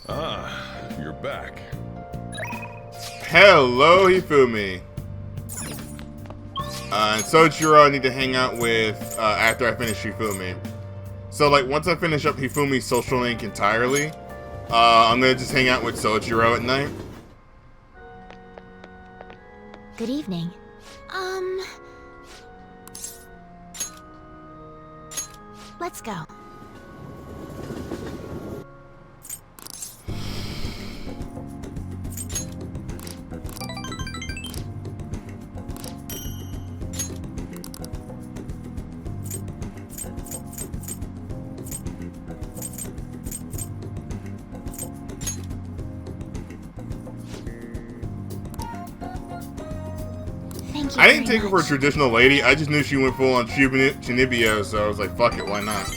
Ah, you're back. Hello, Hifumi. And Soichiro I need to hang out with after I finish Hifumi. So, like, once I finish up Hifumi's social link entirely, I'm gonna just hang out with Soichiro at night. Good evening. Let's go. I didn't take her for a traditional lady, I just knew she went full on Chinibio, so I was like, fuck it, why not?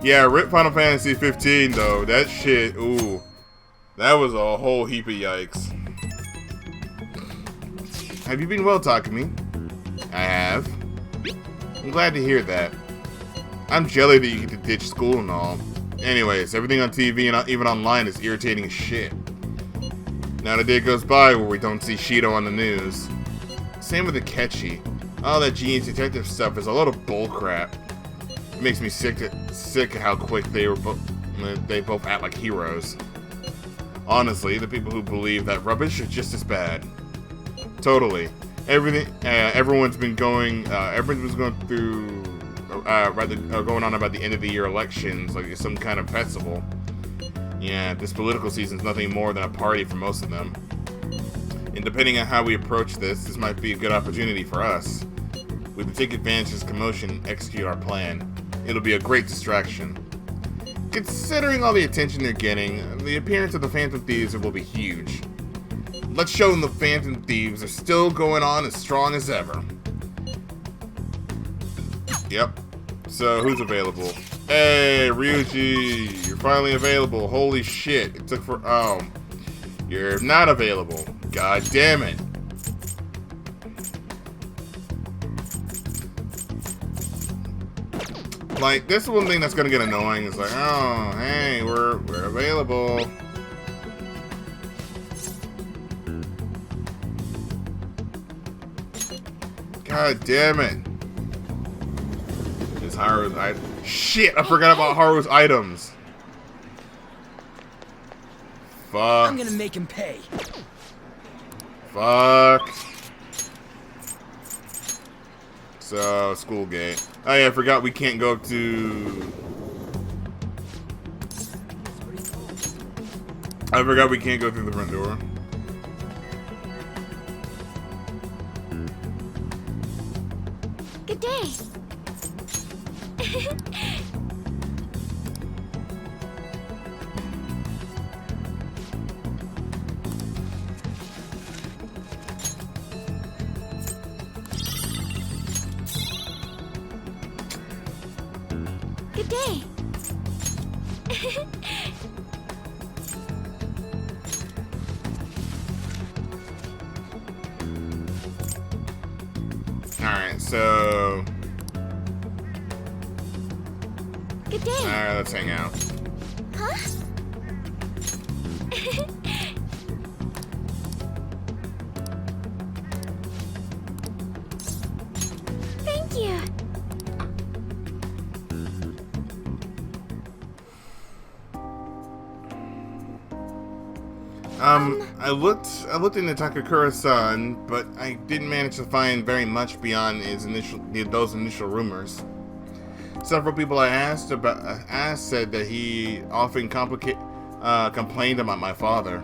Yeah, rip Final Fantasy 15 though, that shit, ooh. That was a whole heap of yikes. Have you been well, Takumi? I have. I'm glad to hear that. I'm jelly that you get to ditch school and all. Anyways, everything on TV and even online is irritating as shit. Not a day goes by where we don't see Shido on the news. Same with Akechi. All that genius detective stuff is a lot of bullcrap. It makes me sick at how quick they both act like heroes. Honestly, the people who believe that rubbish are just as bad. Totally. Everyone's been going through going on about the end of the year elections like it's some kind of festival. Yeah, this political season's nothing more than a party for most of them. And depending on how we approach this might be a good opportunity for us. We can take advantage of this commotion and execute our plan. It'll be a great distraction. Considering all the attention they're getting, the appearance of the Phantom Thieves will be huge. Let's show them the Phantom Thieves are still going on as strong as ever. Yep. So, who's available? Hey, Ryuji, you're finally available. Holy shit. It took for... Oh. You're not available. God damn it. Like, this is one thing that's gonna get annoying. It's like, oh, hey, we're available. God damn it. Is Haru's item? Shit, I forgot about Haru's items. Fuck. I'm gonna make him pay. Fuck. So, school gate. Oh yeah, I forgot we can't go to... I forgot we can't go through the front door. Good day. Good day. Alright, so... Good day. Alright, let's hang out. Huh? Thank you. I looked into Takakura-san, but I didn't manage to find very much beyond those initial rumors. Several people I asked said that he often complained about my father,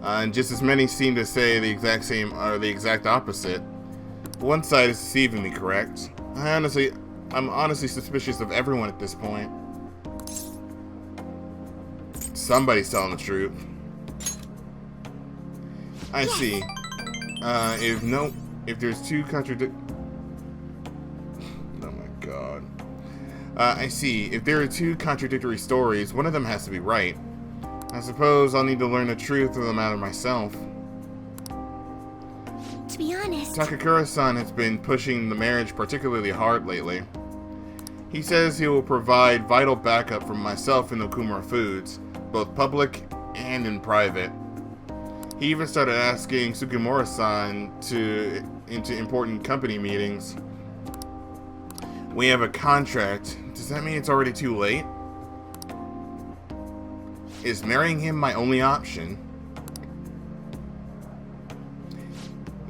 and just as many seem to say the exact same or the exact opposite. One side is deceiving me, correct? I'm honestly suspicious of everyone at this point. Somebody's telling the truth. I see. If there's two Oh my god. I see. If there are two contradictory stories, one of them has to be right. I suppose I'll need to learn the truth of the matter myself. To be honest, Takakura-san has been pushing the marriage particularly hard lately. He says he will provide vital backup for myself and Okumura Foods, both public and in private. He even started asking Sugimura-san into important company meetings. We have a contract. Does that mean it's already too late? Is marrying him my only option?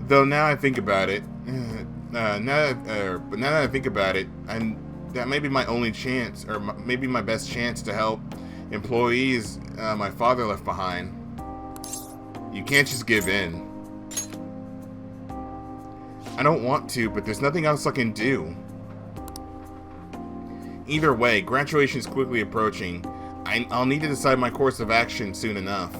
Though now I think about it, that may be my only chance, or maybe my best chance to help employees my father left behind. You can't just give in. I don't want to, but there's nothing else I can do. Either way, graduation is quickly approaching. I'll need to decide my course of action soon enough.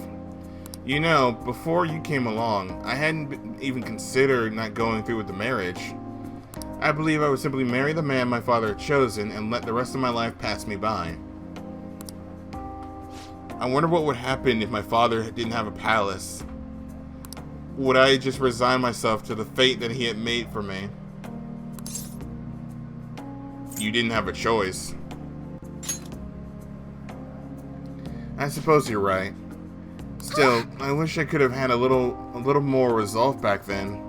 You know, before you came along, I hadn't even considered not going through with the marriage. I believe I would simply marry the man my father had chosen and let the rest of my life pass me by. I wonder what would happen if my father didn't have a palace. Would I just resign myself to the fate that he had made for me? You didn't have a choice. I suppose you're right. Still, I wish I could have had a little more resolve back then.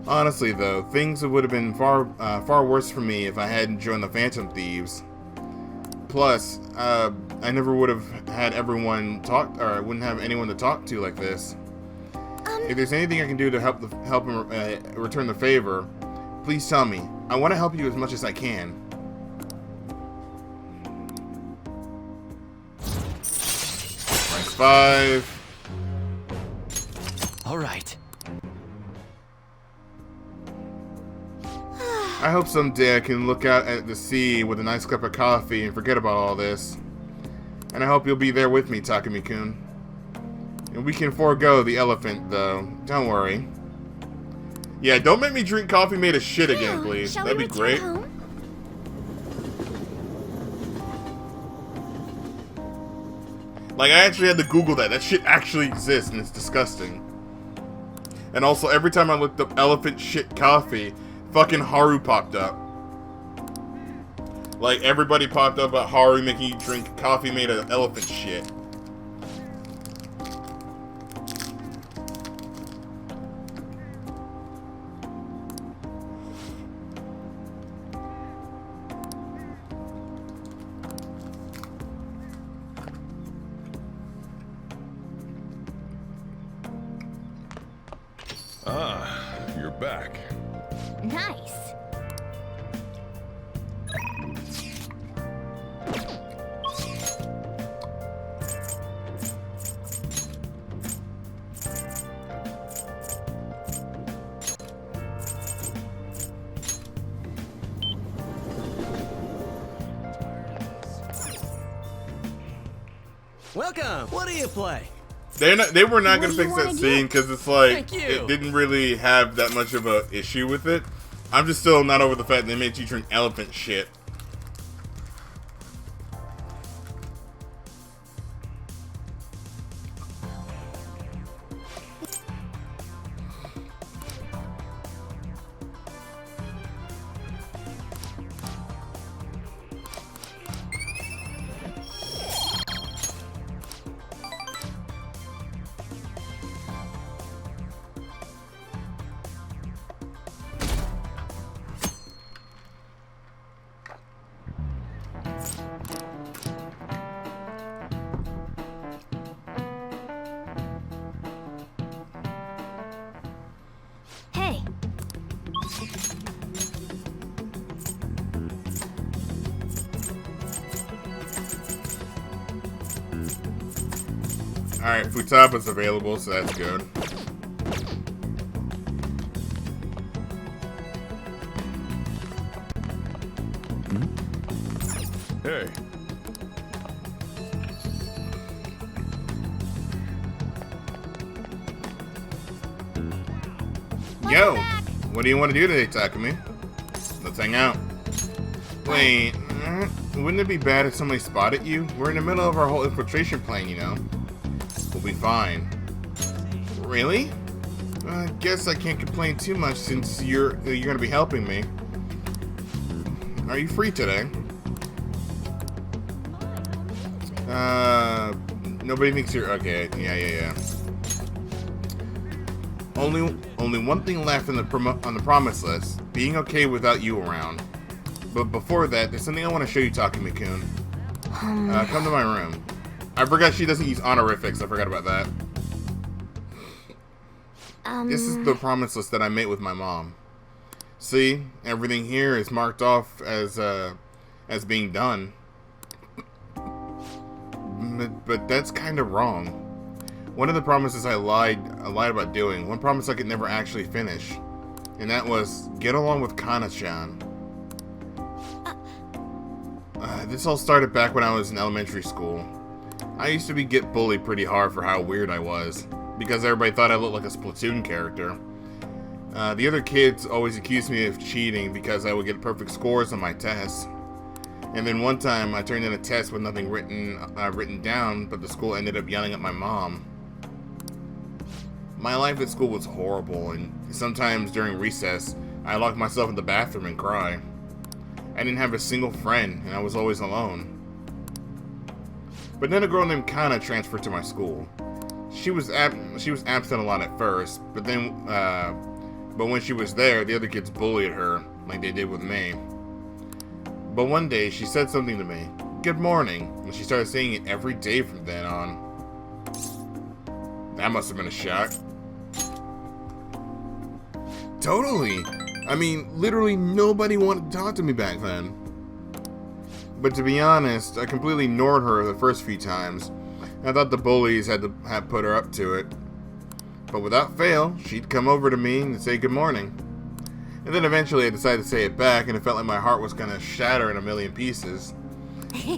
Honestly, though, things would have been far worse for me if I hadn't joined the Phantom Thieves. Plus, I never would have had everyone talk, or I wouldn't have anyone to talk to like this. If there's anything I can do to help him return the favor, please tell me. I want to help you as much as I can. Rank 5. All right. I hope someday I can look out at the sea with a nice cup of coffee and forget about all this. And I hope you'll be there with me, Takumi-kun. And we can forego the elephant, though. Don't worry. Yeah, don't make me drink coffee made of shit again, please. That'd be great. Home? Like, I actually had to Google that. That shit actually exists, and it's disgusting. And also, every time I looked up elephant shit coffee, fucking Haru popped up. Like, everybody popped up about Haru making you drink coffee made of elephant shit. Ah, you're back. Nice. Welcome. What do you play? They were not What gonna do you fix that wanna scene do? because it's like Thank you. it didn't really have that much of a issue with it. I'm just still not over the fact they made you drink elephant shit. Hey. Alright, Futaba's available, so that's good. Hey, Yo, what do you want to do today, Takumi? Let's hang out. Wait, wouldn't it be bad if somebody spotted you? We're in the middle of our whole infiltration plan, you know. We'll be fine. Really? I guess I can't complain too much since you're gonna be helping me. Are you free today? Nobody thinks you're okay. Yeah. Only one thing left on the promise list: being okay without you around. But before that, there's something I want to show you, Takumi-kun. Come to my room. I forgot she doesn't use honorifics. I forgot about that. This is the promise list that I made with my mom. See, everything here is marked off as being done. But that's kind of wrong. One of the promises I lied about doing, one promise I could never actually finish, and that was get along with Kana-chan. This all started back when I was in elementary school. I used to get bullied pretty hard for how weird I was, because everybody thought I looked like a Splatoon character. The other kids always accused me of cheating because I would get perfect scores on my tests. And then one time I turned in a test with nothing written down, but the school ended up yelling at my mom. My life at school was horrible, and sometimes during recess, I locked myself in the bathroom and cry. I didn't have a single friend, and I was always alone. But then a girl named Kana transferred to my school. She was absent a lot at first, but when she was there, the other kids bullied her like they did with me. But one day, she said something to me, "Good morning," and she started saying it every day from then on. That must have been a shock. Totally! I mean, literally nobody wanted to talk to me back then. But to be honest, I completely ignored her the first few times. I thought the bullies had put her up to it. But without fail, she'd come over to me and say good morning. And then eventually I decided to say it back, and it felt like my heart was going to shatter in a million pieces.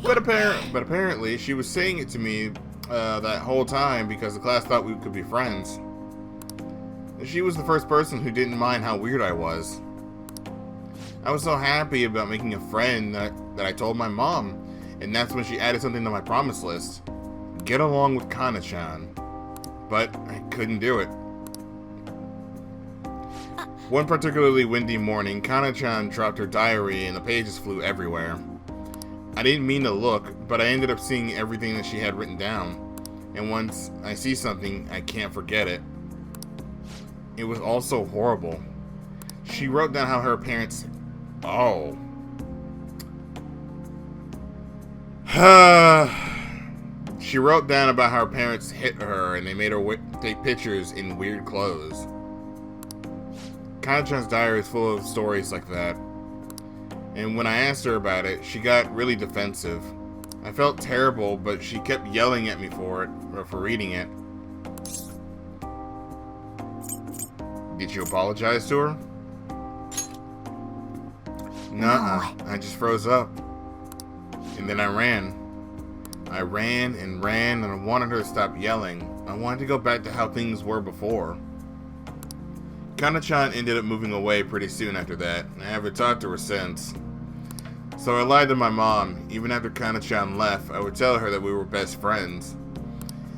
But apparently, she was saying it to me that whole time because the class thought we could be friends. She was the first person who didn't mind how weird I was. I was so happy about making a friend that I told my mom, and that's when she added something to my promise list. Get along with Kana-chan. But I couldn't do it. One particularly windy morning, Kana-chan dropped her diary and the pages flew everywhere. I didn't mean to look, but I ended up seeing everything that she had written down. And once I see something, I can't forget it. It was all so horrible. She wrote down how her parents... Oh. She wrote down about how her parents hit her and they made her take pictures in weird clothes. Kana-chan's diary is full of stories like that. And when I asked her about it, she got really defensive. I felt terrible, but she kept yelling at me for it, or for reading it. Did you apologize to her? Nuh-uh. I just froze up. And then I ran. I ran, and I wanted her to stop yelling. I wanted to go back to how things were before. Kana-chan ended up moving away pretty soon after that, and I haven't talked to her since. So I lied to my mom. Even after Kana-chan left, I would tell her that we were best friends.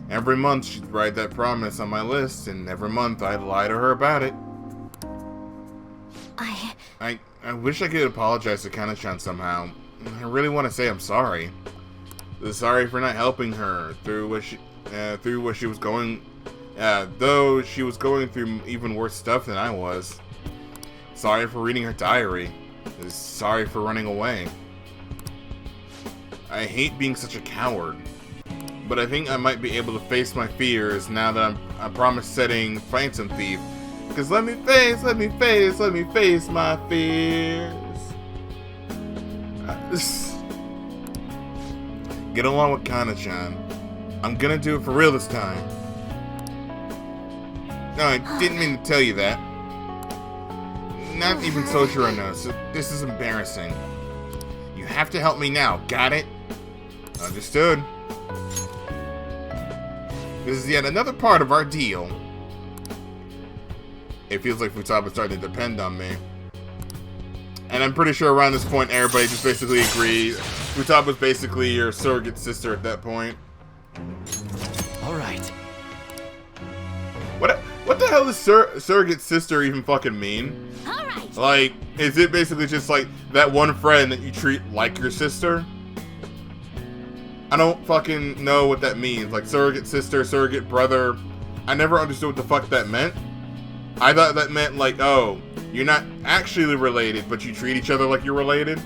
Every month she'd write that promise on my list, and every month I'd lie to her about it. I wish I could apologize to Kana-chan somehow. I really want to say I'm sorry. Sorry for not helping her through what she was going, though she was going through even worse stuff than I was. Sorry for reading her diary. Sorry for running away. I hate being such a coward, but I think I might be able to face my fears now that I promised setting Phantom Thief. Because let me face my fears. Get along with Kana-chan. I'm gonna do it for real this time. No, I didn't mean to tell you that. Not even Soshiro knows. This is embarrassing. You have to help me now. Got it? Understood. This is yet another part of our deal. It feels like Futaba's starting to depend on me. And I'm pretty sure around this point, everybody just basically agreed. Futaba's basically your surrogate sister at that point. All right. What? What the hell does surrogate sister even fucking mean? All right. Like, is it basically just like that one friend that you treat like your sister? I don't fucking know what that means. Like, surrogate sister, surrogate brother. I never understood what the fuck that meant. I thought that meant like, oh, you're not actually related, but you treat each other like you're related.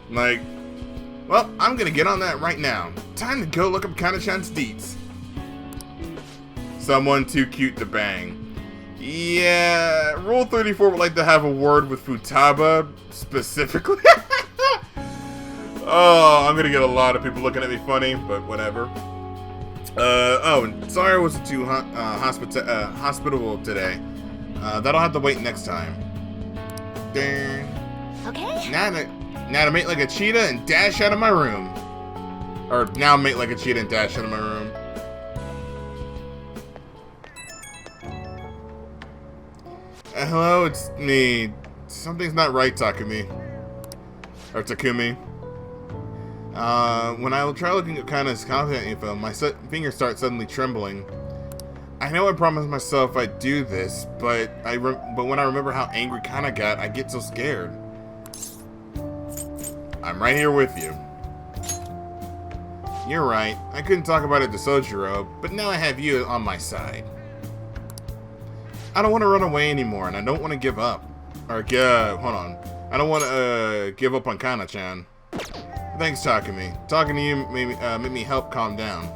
Like, well, I'm gonna get on that right now. Time to go look up Kana-chan's deets. Someone too cute to bang. Yeah, Rule 34 would like to have a word with Futaba, specifically. Oh, I'm gonna get a lot of people looking at me funny, but whatever. Oh, and sorry I wasn't too hospitable today. That'll have to wait next time. Dang. Okay. Now to mate like a cheetah and dash out of my room. Or now mate like a cheetah and dash out of my room. Hello, it's me. Something's not right, Takumi. Or Takumi. When I will try looking at Kana's contact info, my fingers start suddenly trembling. I know I promised myself I'd do this, but when I remember how angry Kana got, I get so scared. I'm right here with you. You're right. I couldn't talk about it to Sojiro, but now I have you on my side. I don't want to run away anymore, and I don't want to give up. Or, hold on. I don't want to give up on Kana-chan. Thanks, Takumi. Talking to you made me help calm down.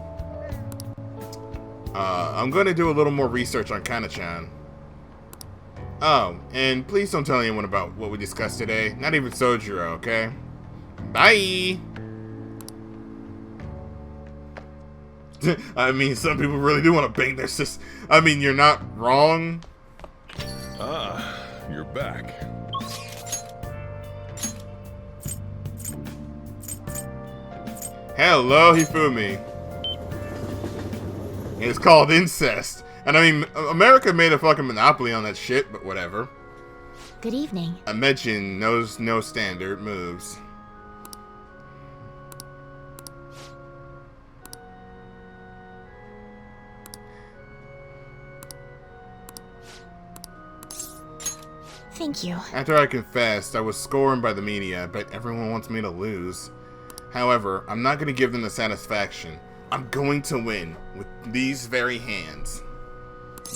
I'm going to do a little more research on Kana-chan. Oh, and please don't tell anyone about what we discussed today. Not even Sojiro, okay? Bye! I mean, some people really do want to bang their sis. I mean, you're not wrong. Ah, you're back. Hello, Hifumi. It's called incest. And I mean, America made a fucking monopoly on that shit, but whatever. Good evening. A Medjin knows no standard moves. Thank you. After I confessed, I was scorned by the media, but everyone wants me to lose. However, I'm not going to give them the satisfaction. I'm going to win with these very hands.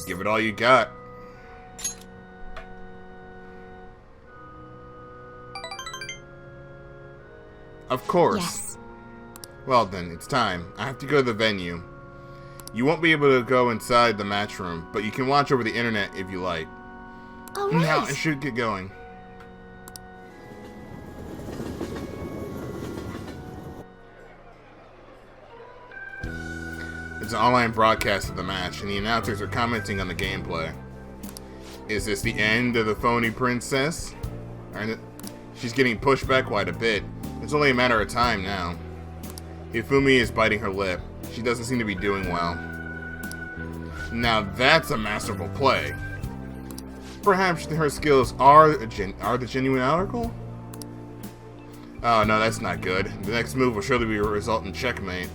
Give it all you got. Of course. Yes. Well then, it's time. I have to go to the venue. You won't be able to go inside the match room, but you can watch over the internet if you like. All right. Now I should get going. It's an online broadcast of the match, and the announcers are commenting on the gameplay. Is this the end of the phony princess? She's getting pushed back quite a bit. It's only a matter of time now. Hifumi is biting her lip. She doesn't seem to be doing well. Now that's a masterful play. Perhaps her skills are the genuine article? Oh no, that's not good. The next move will surely result in checkmate.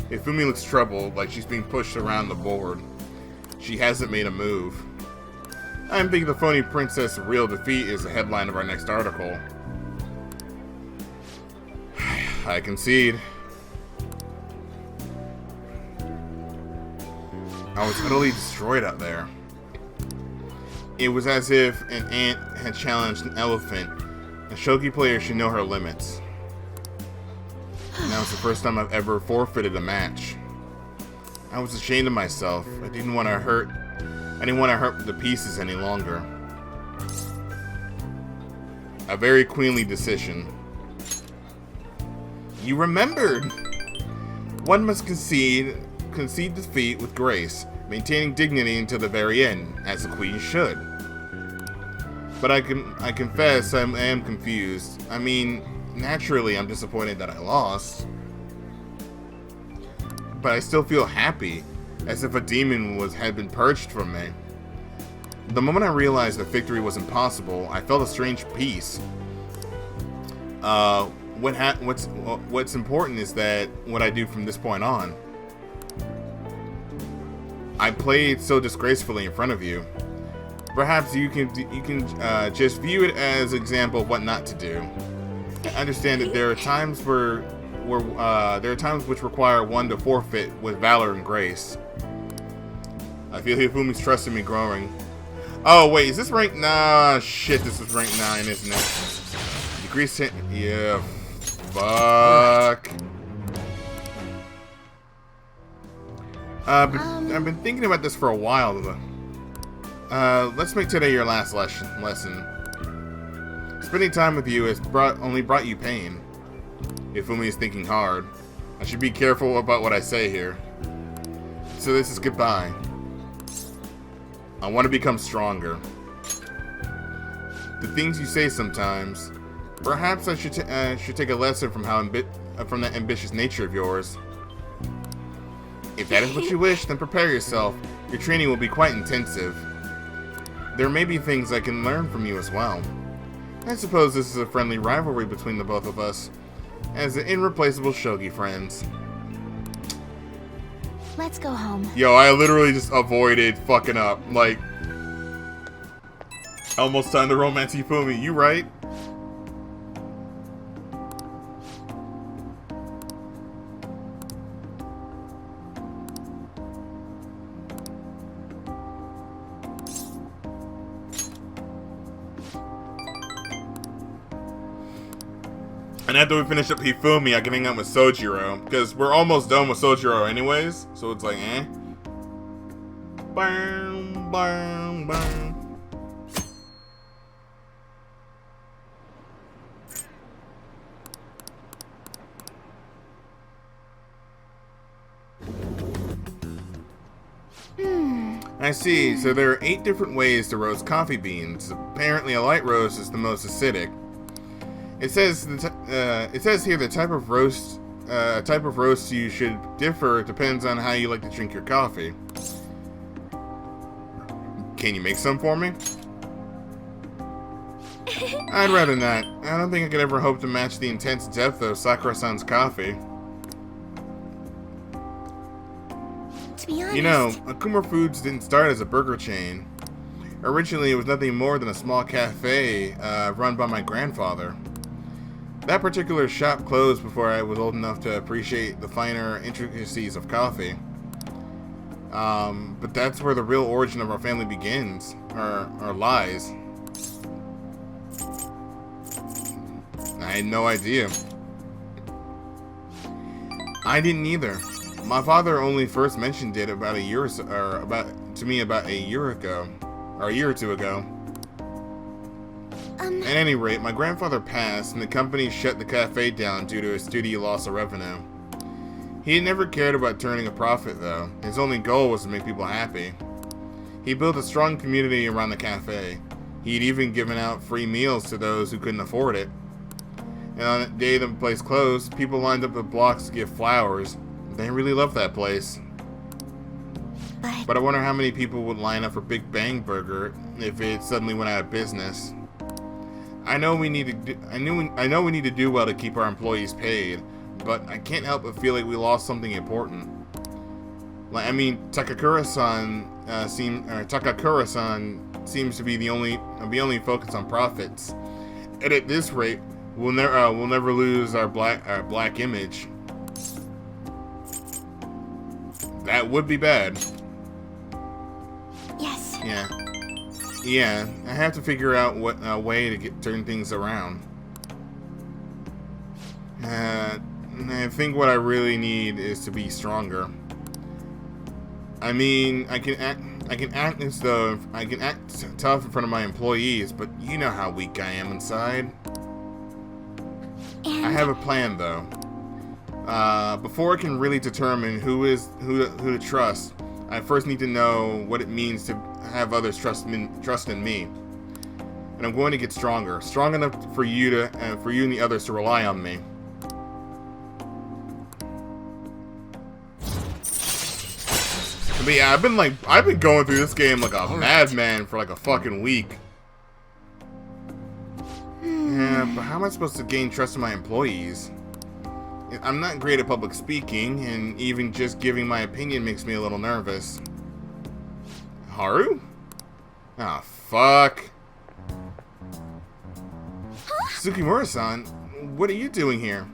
Hifumi looks troubled, like she's being pushed around the board. She hasn't made a move. I'm thinking the phony princess' real defeat is the headline of our next article. I concede. I was utterly destroyed out there. It was as if an ant had challenged an elephant. A shogi player should know her limits. That was the first time I've ever forfeited a match. I was ashamed of myself. I didn't want to hurt the pieces any longer. A very queenly decision. You remembered! One must concede defeat with grace, maintaining dignity until the very end, as a queen should. But I confess I am confused. I mean, naturally I'm disappointed that I lost. But I still feel happy, as if a demon had been purged from me. The moment I realized that victory was impossible, I felt a strange peace. What's important is that what I do from this point on. I played so disgracefully in front of you. Perhaps you can just view it as an example of what not to do. I understand that there are times which require one to forfeit with valor and grace. I feel Hifumi's trust in me growing. Oh wait, is this rank? Nah, shit, this is rank 9, isn't it? Decrease 10. Yeah. Fuck. I've been thinking about this for a while. Let's make today your last lesson. Spending time with you has only brought you pain. Ifumi is thinking hard. I should be careful about what I say here. So this is goodbye. I want to become stronger. The things you say sometimes. Perhaps I should take a lesson from from that ambitious nature of yours. If that is what you wish, then prepare yourself. Your training will be quite intensive. There may be things I can learn from you as well. I suppose this is a friendly rivalry between the both of us, as the irreplaceable shogi friends. Let's go home. Yo, I literally just avoided fucking up. Like, almost time to romance Hifumi. You right? And after we finish up Hifumi, I can hang out with Sojiro, because we're almost done with Sojiro anyways, so it's like, eh. Bam, bam, bam. I see, so there are 8 different ways to roast coffee beans. Apparently a light roast is the most acidic. It says here the type of roast you should differ depends on how you like to drink your coffee. Can you make some for me? I'd rather not. I don't think I could ever hope to match the intense depth of Sakura-san's coffee. To be honest, You know, Akuma Foods didn't start as a burger chain. Originally, it was nothing more than a small cafe run by my grandfather. That particular shop closed before I was old enough to appreciate the finer intricacies of coffee. But that's where the real origin of our family begins, or lies. I had no idea. I didn't either. My father only first mentioned it about a year or so, to me about a year ago, or a year or two ago. At any rate, my grandfather passed, and the company shut the cafe down due to a steady loss of revenue. He had never cared about turning a profit, though. His only goal was to make people happy. He built a strong community around the cafe. He'd even given out free meals to those who couldn't afford it. And on the day the place closed, people lined up at blocks to give flowers. They really loved that place. But I wonder how many people would line up for Big Bang Burger if it suddenly went out of business. I know we need to do well to keep our employees paid, but I can't help but feel like we lost something important. Like, I mean, Takakura-san seems to be the only focus on profits. And at this rate, we'll never lose our black image. That would be bad. Yes. Yeah, I have to figure out what way to turn things around. I think what I really need is to be stronger. I mean, I can act as though I can act tough in front of my employees, but you know how weak I am inside. I have a plan though. Before I can really determine who to trust, I first need to know what it means to have others trust in me. And I'm going to get stronger, strong enough for you and the others to rely on me. But yeah, I've been going through this game like a madman for like a fucking week. Yeah, but how am I supposed to gain trust in my employees? I'm not great at public speaking, and even just giving my opinion makes me a little nervous. Haru? Ah, fuck. Sukimura-san, what are you doing here?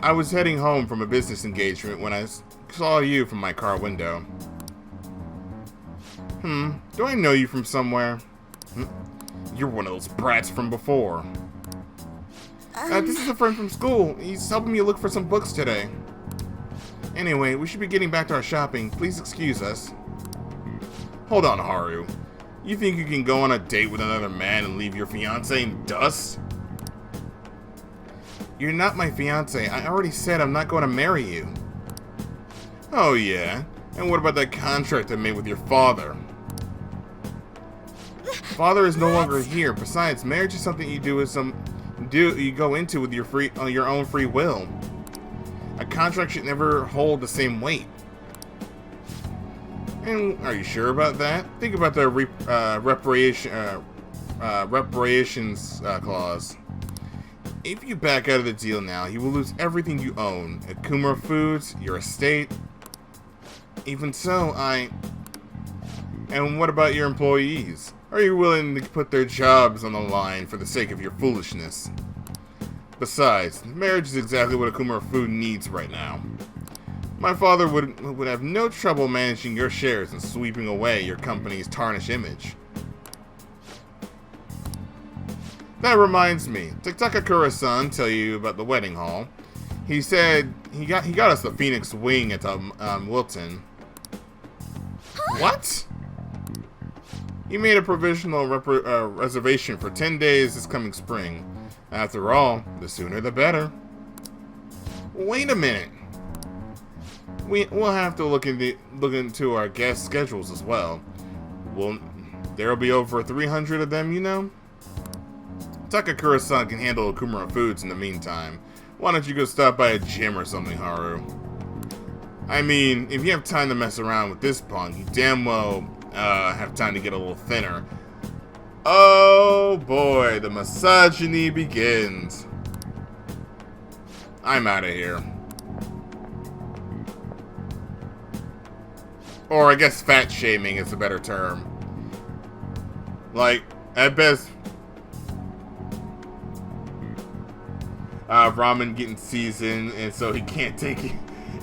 I was heading home from a business engagement when I saw you from my car window. Do I know you from somewhere? You're one of those brats from before. This is a friend from school. He's helping me look for some books today. Anyway, we should be getting back to our shopping. Please excuse us. Hold on, Haru. You think you can go on a date with another man and leave your fiancé in dust? You're not my fiancé. I already said I'm not going to marry you. Oh yeah? And what about that contract I made with your father? Father is no longer here. Besides, marriage is something you you go into with your own free will. A contract should never hold the same weight. And are you sure about that? Think about the reparations clause. If you back out of the deal now, you will lose everything you own. Kumura Foods, your estate. Even so, And what about your employees? Are you willing to put their jobs on the line for the sake of your foolishness? Besides, marriage is exactly what a Kumura Food needs right now. My father would have no trouble managing your shares and sweeping away your company's tarnished image. That reminds me, did Takakura-san tell you about the wedding hall? He said he got us the Phoenix Wing at Wilton. What? He made a provisional reservation for 10 days this coming spring. After all, the sooner the better. Wait a minute. We'll have to look into our guest schedules as well. There'll be over 300 of them, you know? Takakura-san can handle Kumura Foods in the meantime. Why don't you go stop by a gym or something, Haru? I mean, if you have time to mess around with this punk, you damn well have time to get a little thinner. Oh boy, the misogyny begins. I'm out of here. Or I guess fat shaming is a better term. Like, at best, ramen getting seasoned, and so he can't take it,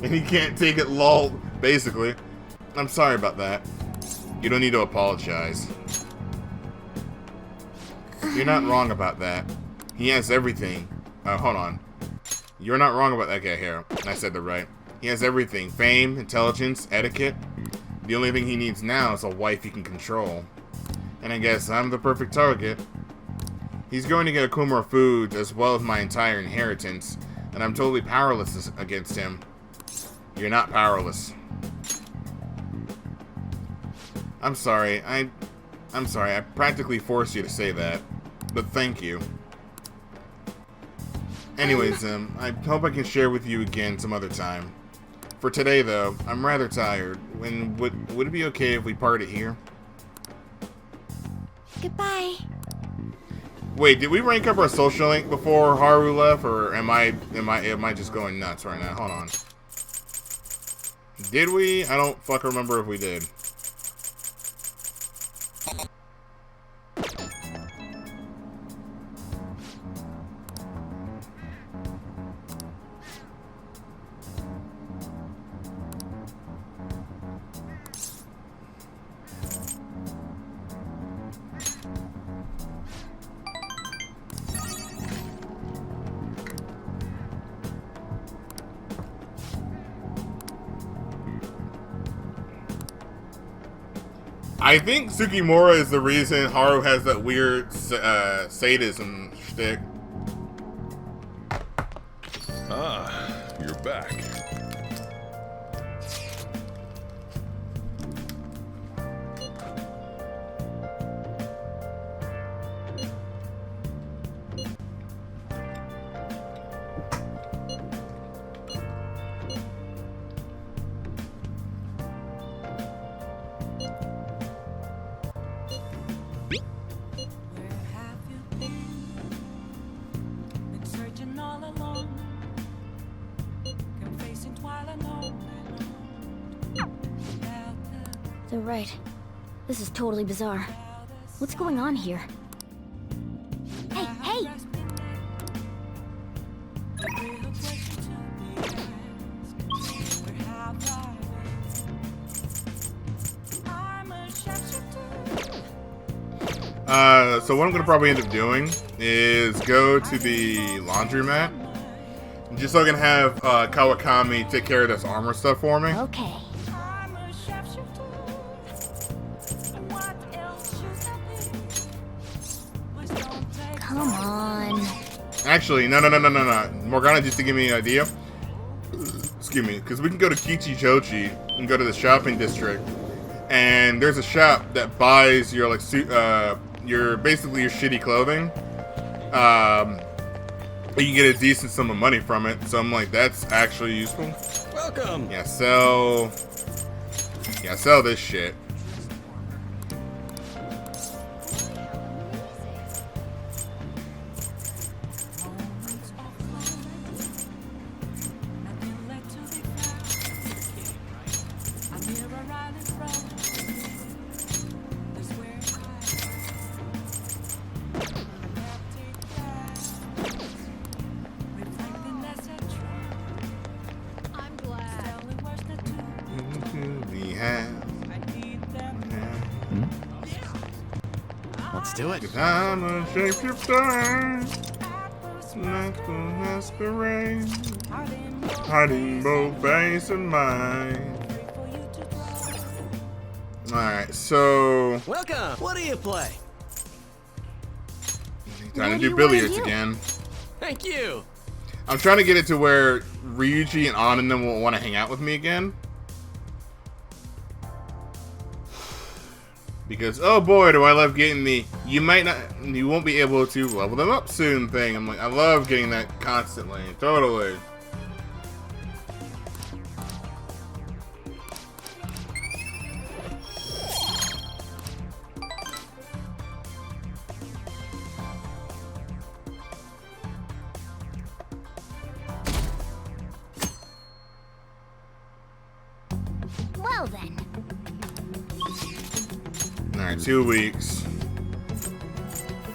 and he can't take it lol, basically. I'm sorry about that. You don't need to apologize. You're not wrong about that. He has everything. Hold on. You're not wrong about that. Okay, here. I said that right. He has everything. Fame, intelligence, etiquette. The only thing he needs now is a wife he can control. And I guess I'm the perfect target. He's going to get a Kumura Foods as well as my entire inheritance, and I'm totally powerless against him. You're not powerless. I'm sorry. I'm sorry. I practically forced you to say that. But thank you. Anyways, I hope I can share with you again some other time. For today, though, I'm rather tired. And would it be okay if we parted here? Goodbye. Wait, did we rank up our social link before Haru left, or am I just going nuts right now? Hold on. Did we? I don't fucking remember if we did. I think Tsukimura is the reason Haru has that weird sadism shtick. Ah, you're back. They're right. This is totally bizarre. What's going on here? Hey, hey! So what I'm gonna probably end up doing is go to the laundromat, just so I can have Kawakami take care of this armor stuff for me. Okay. Come on. Actually, no. Morgana just to give me an idea. Excuse me, because we can go to Kichijochi and go to the shopping district, and there's a shop that buys your like your basically your shitty clothing. You can get a decent sum of money from it. So I'm like, that's actually useful. Welcome. Yeah, sell this shit. Let's do it. Cause I'm a shapeshifter, magical masquerade, hiding both base and mind. Alright, so Welcome. What do you play? time What to do do you wanna billiards do? again. Thank you. I'm trying to get it to where Ryuji and Ananda will want to hang out with me again. Because, oh boy, do I love getting the you won't be able to level them up soon thing. I'm like, I love getting that constantly. Totally. Well then. Alright, 2 weeks.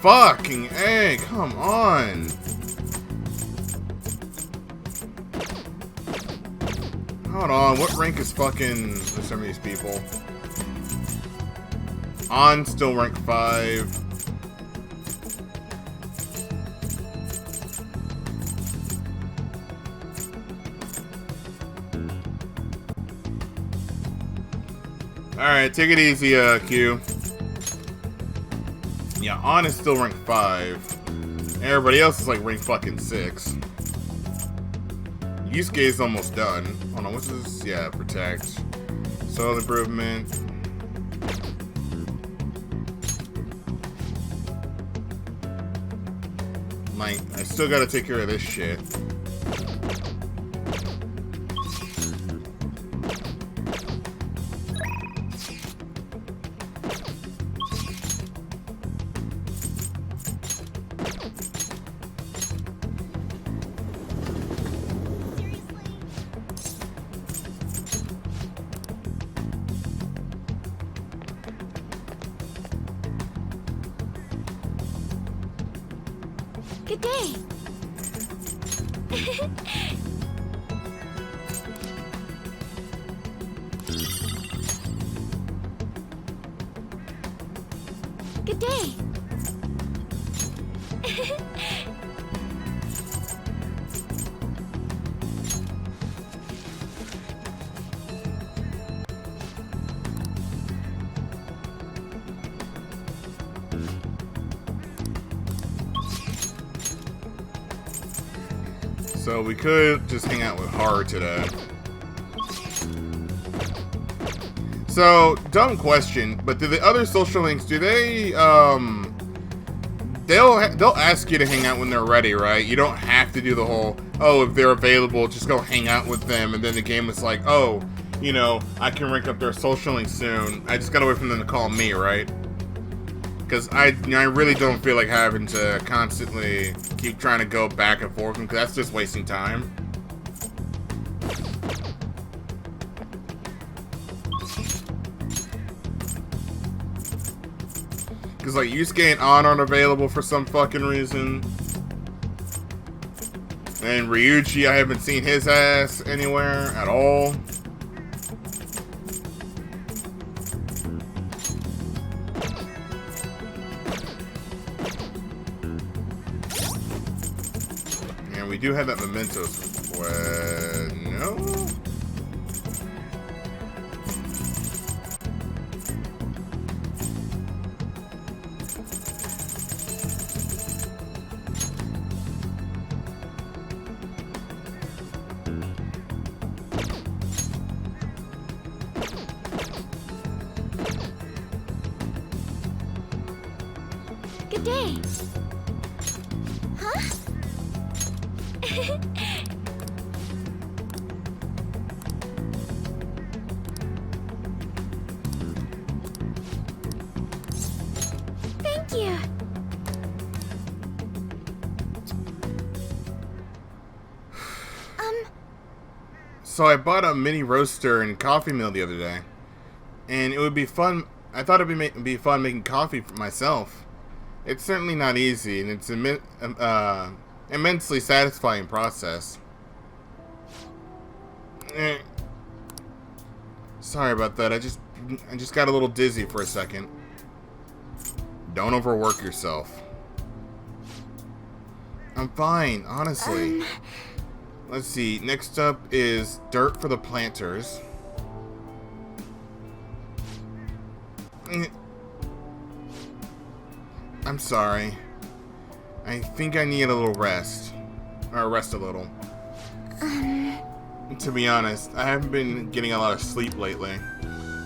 Fucking A, come on. Hold on, what rank is fucking for some of these people? On still rank 5. Alright, take it easy, Q. Yeah, On is still rank 5. Everybody else is like rank fucking 6. Yusuke is almost done. Hold on, what's this? Yeah, protect. Soil improvement. Like, I still gotta take care of this shit. Good day. Good day. So we could just hang out with Haru today. So, dumb question, but do the other social links, do they, they'll ask you to hang out when they're ready, right? You don't have to do the whole, oh, if they're available, just go hang out with them, and then the game is like, oh, you know, I can rank up their social link soon. I just gotta wait for them to call me, right? Because I really don't feel like having to constantly keep trying to go back and forth, because that's just wasting time. Because, like, Yusuke and An aren't available for some fucking reason. And Ryuichi, I haven't seen his ass anywhere at all. And we do have that Mementos request. No? Good day. Huh? Thank you. So I bought a mini roaster and coffee mill the other day. And it would be fun. I thought it'd be fun making coffee for myself. It's certainly not easy, and it's immensely satisfying process. Sorry about that. I just got a little dizzy for a second. Don't overwork yourself. I'm fine, honestly. Let's see. Next up is dirt for the planters. I'm sorry. I think I need a little rest. Or rest a little. To be honest, I haven't been getting a lot of sleep lately.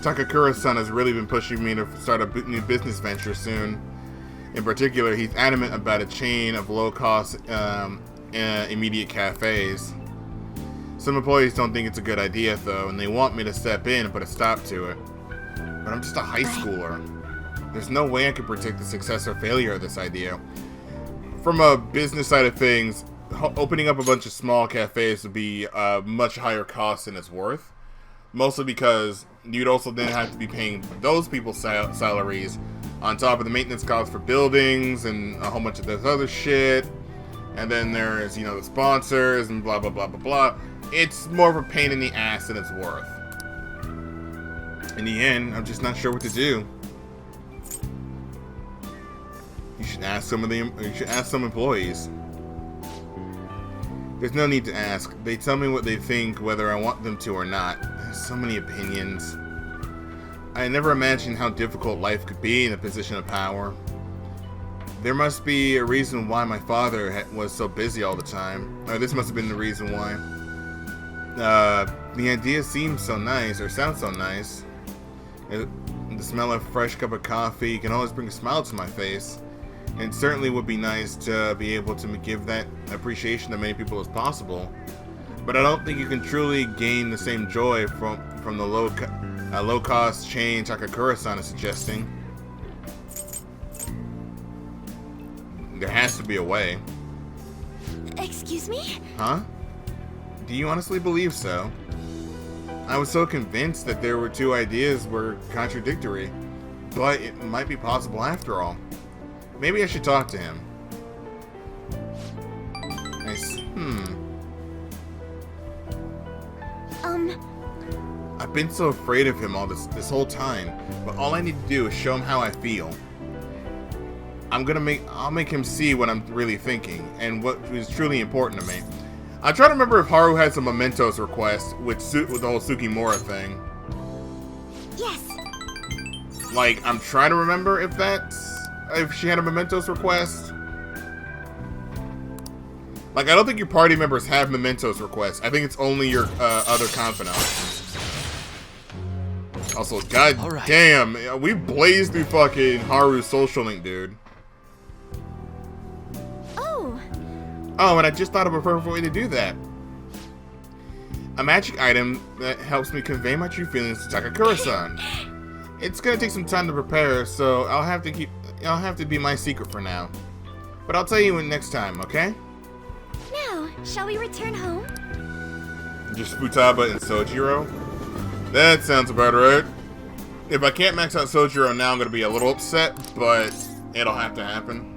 Takakura-san has really been pushing me to start a new business venture soon. In particular, he's adamant about a chain of low-cost, immediate cafes. Some employees don't think it's a good idea, though, and they want me to step in and put a stop to it. But I'm just a high schooler. There's no way I could predict the success or failure of this idea. From a business side of things, opening up a bunch of small cafes would be a much higher cost than it's worth. Mostly because you'd also then have to be paying those people's salaries on top of the maintenance costs for buildings and a whole bunch of this other shit. And then there's, the sponsors and blah, blah, blah, blah, blah. It's more of a pain in the ass than it's worth. In the end, I'm just not sure what to do. You should ask some employees. There's no need to ask. They tell me what they think, whether I want them to or not. There's so many opinions. I never imagined how difficult life could be in a position of power. There must be a reason why my father was so busy all the time. Or this must have been the reason why. The idea seems so nice, or sounds so nice. The smell of a fresh cup of coffee can always bring a smile to my face. And it certainly would be nice to be able to give that appreciation to many people as possible. But I don't think you can truly gain the same joy from the low-cost chain Takakura-san is suggesting. There has to be a way. Excuse me? Huh? Do you honestly believe so? I was so convinced that there were two ideas were contradictory, but it might be possible after all. Maybe I should talk to him. I've been so afraid of him all this whole time, but all I need to do is show him how I feel. I'll make him see what I'm really thinking and what is truly important to me. I'm trying to remember if Haru had some mementos request with the whole Tsukimura thing. Yes. Like, I'm trying to remember if she had a mementos request. Like, I don't think your party members have mementos requests. I think it's only your other confidant. Also, god damn, we blazed through fucking Haru's social link, dude. Oh, and I just thought of a perfect way to do that. A magic item that helps me convey my true feelings to Takakura-san. It's gonna take some time to prepare, so I'll have to be my secret for now. But I'll tell you next time, okay? Now, shall we return home? Just Futaba and Sojiro? That sounds about right. If I can't max out Sojiro now, I'm gonna be a little upset, but it'll have to happen.